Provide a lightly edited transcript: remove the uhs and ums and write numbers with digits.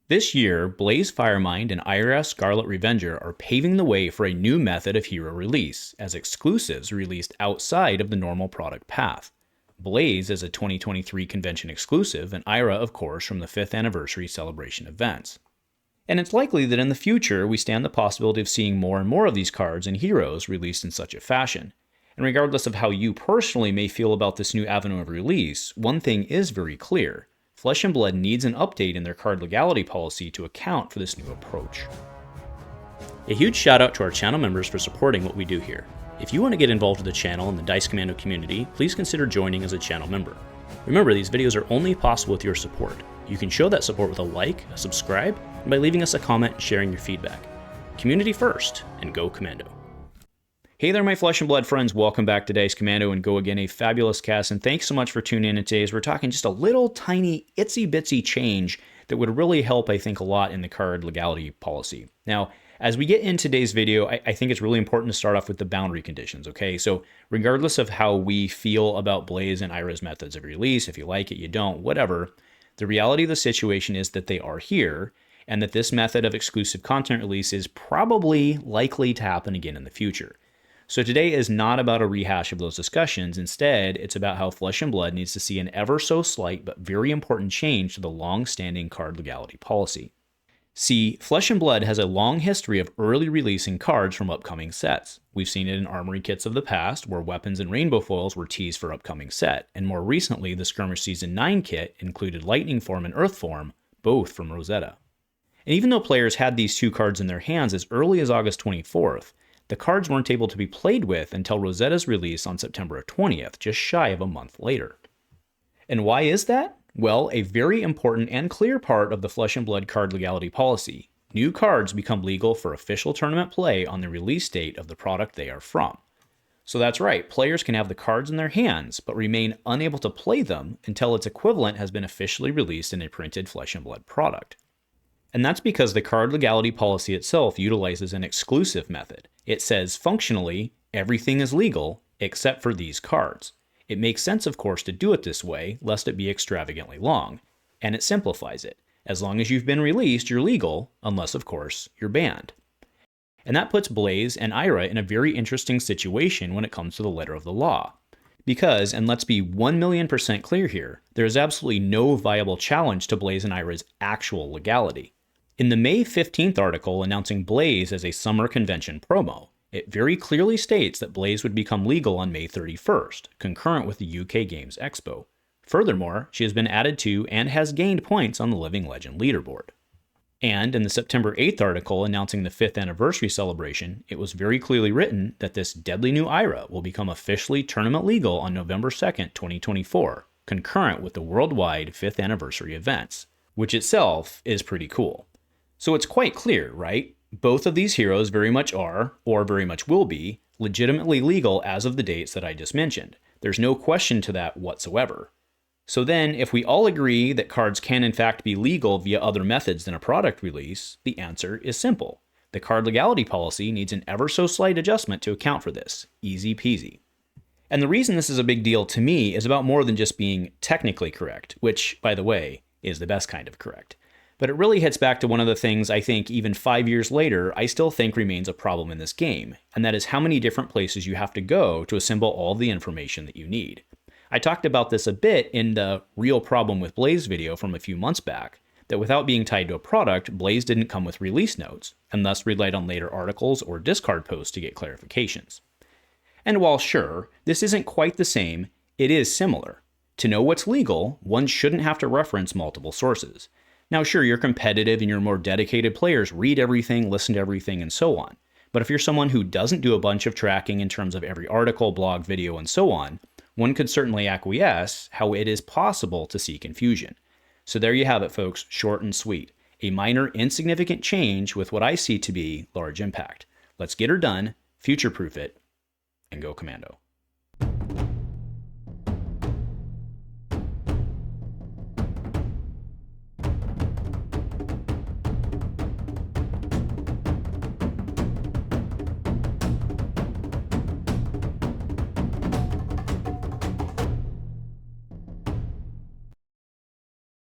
This year, Blaze Firemind and Ira Scarlet Revenger are paving the way for a new method of hero release, as exclusives released outside of the normal product path. Blaze is a 2023 convention exclusive, and Ira, of course, from the 5th anniversary celebration events. And it's likely that in the future, we stand the possibility of seeing more and more of these cards and heroes released in such a fashion. And regardless of how you personally may feel about this new avenue of release, one thing is very clear. Flesh and Blood needs an update in their card legality policy to account for this new approach. A huge shout out to our channel members for supporting what we do here. If you want to get involved with the channel and the Dice Commando community, please consider joining as a channel member. Remember, these videos are only possible with your support. You can show that support with a like, a subscribe, and by leaving us a comment and sharing your feedback. Community first, and go Commando. Hey there, my Flesh and Blood friends. Welcome back to Dice Commando and Go Again, a fabulous cast, and thanks so much for tuning in today as we're talking just a little tiny itsy bitsy change that would really help, I think, a lot in the card legality policy. Now, as we get in today's video, I think it's really important to start off with the boundary conditions, okay? So regardless of how we feel about Blaze and Ira's methods of release, if you like it, you don't, whatever, the reality of the situation is that they are here, and that this method of exclusive content release is probably likely to happen again in the future. So today is not about a rehash of those discussions. Instead, it's about how Flesh and Blood needs to see an ever so slight but very important change to the long-standing card legality policy. See, Flesh and Blood has a long history of early releasing cards from upcoming sets. We've seen it in armory kits of the past, where weapons and rainbow foils were teased for upcoming set, and more recently, the Skirmish Season 9 kit included Lightning Form and Earth Form, both from Rosetta. And even though players had these two cards in their hands as early as August 24th, the cards weren't able to be played with until Rosetta's release on September 20th, just shy of a month later. And why is that? Well, a very important and clear part of the Flesh and Blood card legality policy. New cards become legal for official tournament play on the release date of the product they are from. So that's right, players can have the cards in their hands, but remain unable to play them until its equivalent has been officially released in a printed Flesh and Blood product. And that's because the card legality policy itself utilizes an exclusive method. It says, functionally, everything is legal except for these cards. It makes sense, of course, to do it this way, lest it be extravagantly long. And it simplifies it. As long as you've been released, you're legal, unless, of course, you're banned. And that puts Blaze and Ira in a very interesting situation when it comes to the letter of the law. Because, and let's be 1,000,000% clear here, there is absolutely no viable challenge to Blaze and Ira's actual legality. In the May 15th article announcing Blaze as a summer convention promo, it very clearly states that Blaze would become legal on May 31st, concurrent with the UK Games Expo. Furthermore, she has been added to and has gained points on the Living Legend leaderboard. And in the September 8th article announcing the 5th anniversary celebration, it was very clearly written that this deadly new Ira will become officially tournament legal on November 2nd, 2024, concurrent with the worldwide 5th anniversary events, which itself is pretty cool. So it's quite clear, right? Both of these heroes very much are, or very much will be, legitimately legal as of the dates that I just mentioned. There's no question to that whatsoever. So then, if we all agree that cards can in fact be legal via other methods than a product release, the answer is simple. The card legality policy needs an ever so slight adjustment to account for this. Easy peasy. And the reason this is a big deal to me is about more than just being technically correct, which, by the way, is the best kind of correct. But it really hits back to one of the things I think even 5 years later, I still think remains a problem in this game, and that is how many different places you have to go to assemble all of the information that you need. I talked about this a bit in the Real Problem with Blaze video from a few months back, that without being tied to a product, Blaze didn't come with release notes, and thus relied on later articles or Discord posts to get clarifications. And while sure, this isn't quite the same, it is similar. To know what's legal, one shouldn't have to reference multiple sources. Now sure, your competitive and your more dedicated players read everything, listen to everything, and so on. But if you're someone who doesn't do a bunch of tracking in terms of every article, blog, video, and so on, one could certainly acquiesce how it is possible to see confusion. So there you have it, folks, short and sweet. A minor, insignificant change with what I see to be large impact. Let's get her done, future-proof it, and go Commando.